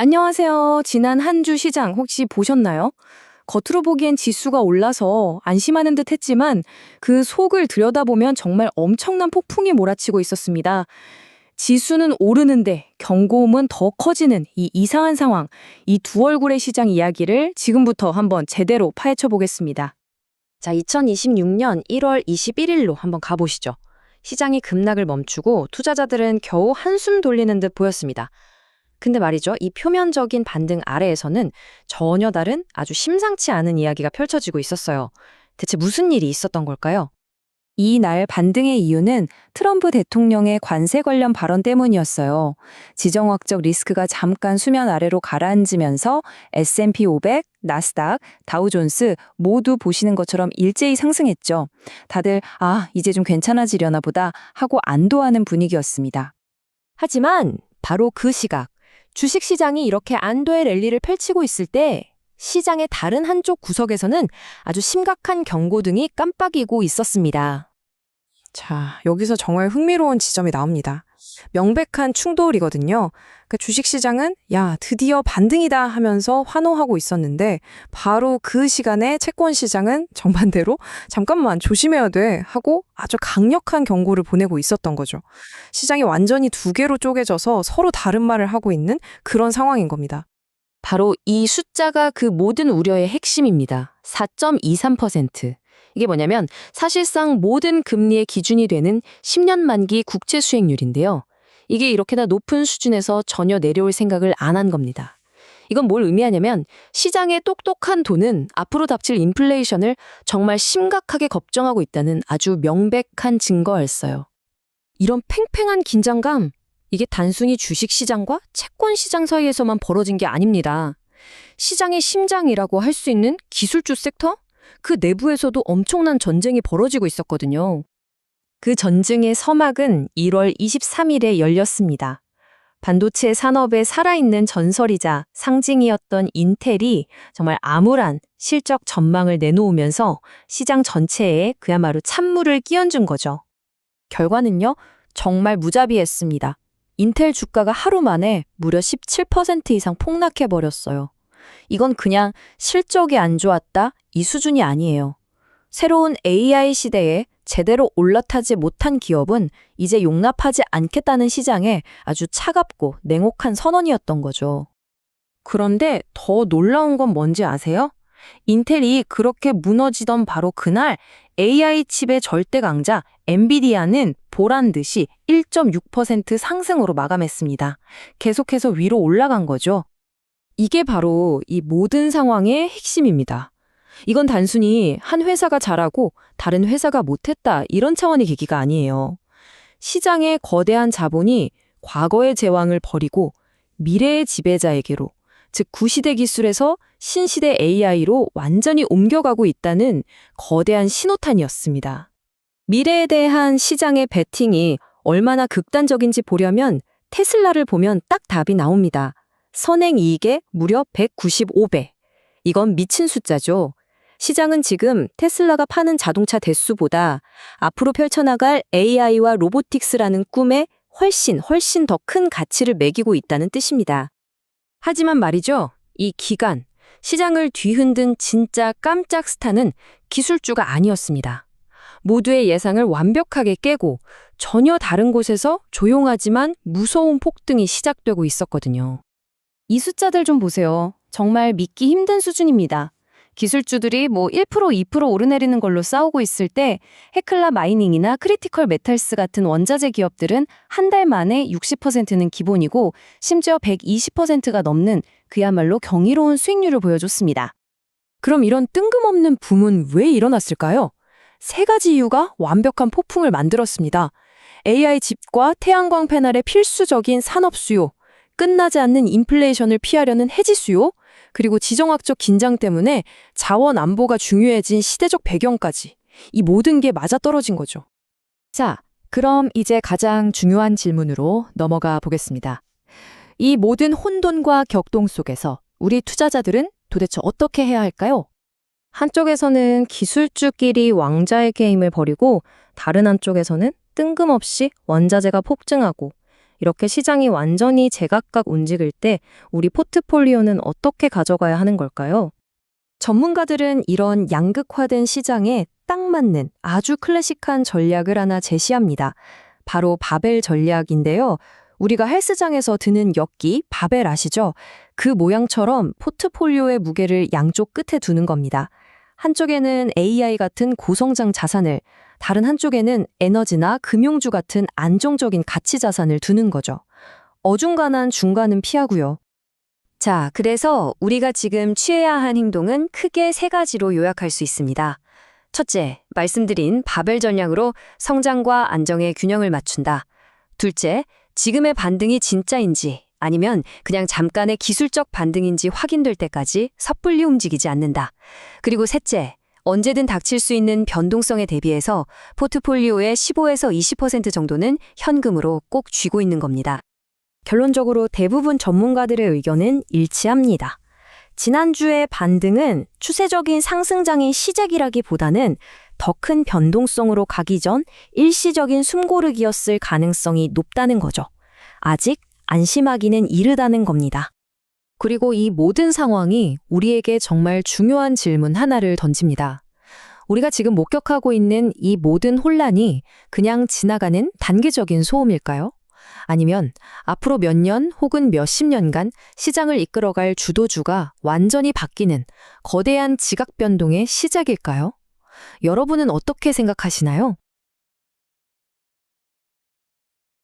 안녕하세요. 지난 한 주 시장 혹시 보셨나요? 겉으로 보기엔 지수가 올라서 안심하는 듯 했지만 그 속을 들여다보면 정말 엄청난 폭풍이 몰아치고 있었습니다. 지수는 오르는데 경고음은 더 커지는 이 이상한 상황, 이 두 얼굴의 시장 이야기를 지금부터 한번 제대로 파헤쳐 보겠습니다. 자, 2026년 1월 21일로 한번 가보시죠. 시장이 급락을 멈추고 투자자들은 겨우 한숨 돌리는 듯 보였습니다. 근데 말이죠, 이 표면적인 반등 아래에서는 전혀 다른 아주 심상치 않은 이야기가 펼쳐지고 있었어요. 대체 무슨 일이 있었던 걸까요? 이 날 반등의 이유는 트럼프 대통령의 관세 관련 발언 때문이었어요. 지정학적 리스크가 잠깐 수면 아래로 가라앉으면서 S&P 500, 나스닥, 다우존스 모두 보시는 것처럼 일제히 상승했죠. 다들 이제 좀 괜찮아지려나 보다 하고 안도하는 분위기였습니다. 하지만 바로 그 시각, 주식시장이 이렇게 안도의 랠리를 펼치고 있을 때 시장의 다른 한쪽 구석에서는 아주 심각한 경고등이 깜빡이고 있었습니다. 자, 여기서 정말 흥미로운 지점이 나옵니다. 명백한 충돌이거든요. 그 주식시장은 야, 드디어 반등이다 하면서 환호하고 있었는데 바로 그 시간에 채권시장은 정반대로 잠깐만 조심해야 돼 하고 아주 강력한 경고를 보내고 있었던 거죠. 시장이 완전히 두 개로 쪼개져서 서로 다른 말을 하고 있는 그런 상황인 겁니다. 바로 이 숫자가 그 모든 우려의 핵심입니다. 4.23%. 이게 뭐냐면 사실상 모든 금리의 기준이 되는 10년 만기 국채 수익률인데요. 이게 이렇게나 높은 수준에서 전혀 내려올 생각을 안 한 겁니다. 이건 뭘 의미하냐면 시장의 똑똑한 돈은 앞으로 닥칠 인플레이션을 정말 심각하게 걱정하고 있다는 아주 명백한 증거였어요. 이런 팽팽한 긴장감, 이게 단순히 주식시장과 채권시장 사이에서만 벌어진 게 아닙니다. 시장의 심장이라고 할 수 있는 기술주 섹터? 그 내부에서도 엄청난 전쟁이 벌어지고 있었거든요. 그 전쟁의 서막은 1월 23일에 열렸습니다. 반도체 산업의 살아있는 전설이자 상징이었던 인텔이 정말 암울한 실적 전망을 내놓으면서 시장 전체에 그야말로 찬물을 끼얹은 거죠. 결과는요, 정말 무자비했습니다. 인텔 주가가 하루 만에 무려 17% 이상 폭락해버렸어요. 이건 그냥 실적이 안 좋았다 이 수준이 아니에요. 새로운 AI 시대에 제대로 올라타지 못한 기업은 이제 용납하지 않겠다는 시장에 아주 차갑고 냉혹한 선언이었던 거죠. 그런데 더 놀라운 건 뭔지 아세요? 인텔이 그렇게 무너지던 바로 그날 AI 칩의 절대 강자 엔비디아는 보란 듯이 1.6% 상승으로 마감했습니다. 계속해서 위로 올라간 거죠. 이게 바로 이 모든 상황의 핵심입니다. 이건 단순히 한 회사가 잘하고 다른 회사가 못했다 이런 차원의 계기가 아니에요. 시장의 거대한 자본이 과거의 제왕을 버리고 미래의 지배자에게로, 즉 구시대 기술에서 신시대 AI로 완전히 옮겨가고 있다는 거대한 신호탄이었습니다. 미래에 대한 시장의 베팅이 얼마나 극단적인지 보려면 테슬라를 보면 딱 답이 나옵니다. 선행이익의 무려 195배. 이건 미친 숫자죠. 시장은 지금 테슬라가 파는 자동차 대수보다 앞으로 펼쳐나갈 AI와 로보틱스라는 꿈에 훨씬 더 큰 가치를 매기고 있다는 뜻입니다. 하지만 말이죠, 이 기간, 시장을 뒤흔든 진짜 깜짝 스타는 기술주가 아니었습니다. 모두의 예상을 완벽하게 깨고 전혀 다른 곳에서 조용하지만 무서운 폭등이 시작되고 있었거든요. 이 숫자들 좀 보세요. 정말 믿기 힘든 수준입니다. 기술주들이 1%, 2% 오르내리는 걸로 싸우고 있을 때 헤클라 마이닝이나 크리티컬 메탈스 같은 원자재 기업들은 한 달 만에 60%는 기본이고 심지어 120%가 넘는 그야말로 경이로운 수익률을 보여줬습니다. 그럼 이런 뜬금없는 붐은 왜 일어났을까요? 세 가지 이유가 완벽한 폭풍을 만들었습니다. AI 칩과 태양광 패널의 필수적인 산업 수요, 끝나지 않는 인플레이션을 피하려는 해지 수요, 그리고 지정학적 긴장 때문에 자원 안보가 중요해진 시대적 배경까지 이 모든 게 맞아떨어진 거죠. 자, 그럼 이제 가장 중요한 질문으로 넘어가 보겠습니다. 이 모든 혼돈과 격동 속에서 우리 투자자들은 도대체 어떻게 해야 할까요? 한쪽에서는 기술주끼리 왕자의 게임을 벌이고 다른 한쪽에서는 뜬금없이 원자재가 폭증하고 이렇게 시장이 완전히 제각각 움직일 때 우리 포트폴리오는 어떻게 가져가야 하는 걸까요? 전문가들은 이런 양극화된 시장에 딱 맞는 아주 클래식한 전략을 하나 제시합니다. 바로 바벨 전략인데요. 우리가 헬스장에서 드는 역기, 바벨 아시죠? 그 모양처럼 포트폴리오의 무게를 양쪽 끝에 두는 겁니다. 한쪽에는 AI 같은 고성장 자산을, 다른 한쪽에는 에너지나 금융주 같은 안정적인 가치 자산을 두는 거죠. 어중간한 중간은 피하고요. 자, 그래서 우리가 지금 취해야 한 행동은 크게 3가지로 요약할 수 있습니다. 첫째, 말씀드린 바벨 전략으로 성장과 안정의 균형을 맞춘다. 둘째, 지금의 반등이 진짜인지 아니면 그냥 잠깐의 기술적 반등인지 확인될 때까지 섣불리 움직이지 않는다. 그리고 셋째, 언제든 닥칠 수 있는 변동성에 대비해서 포트폴리오의 15에서 20% 정도는 현금으로 꼭 쥐고 있는 겁니다. 결론적으로 대부분 전문가들의 의견은 일치합니다. 지난주의 반등은 추세적인 상승장의 시작이라기보다는 더 큰 변동성으로 가기 전 일시적인 숨고르기였을 가능성이 높다는 거죠. 아직 안심하기는 이르다는 겁니다. 그리고 이 모든 상황이 우리에게 정말 중요한 질문 하나를 던집니다. 우리가 지금 목격하고 있는 이 모든 혼란이 그냥 지나가는 단기적인 소음일까요? 아니면 앞으로 몇 년 혹은 몇십 년간 시장을 이끌어갈 주도주가 완전히 바뀌는 거대한 지각 변동의 시작일까요? 여러분은 어떻게 생각하시나요?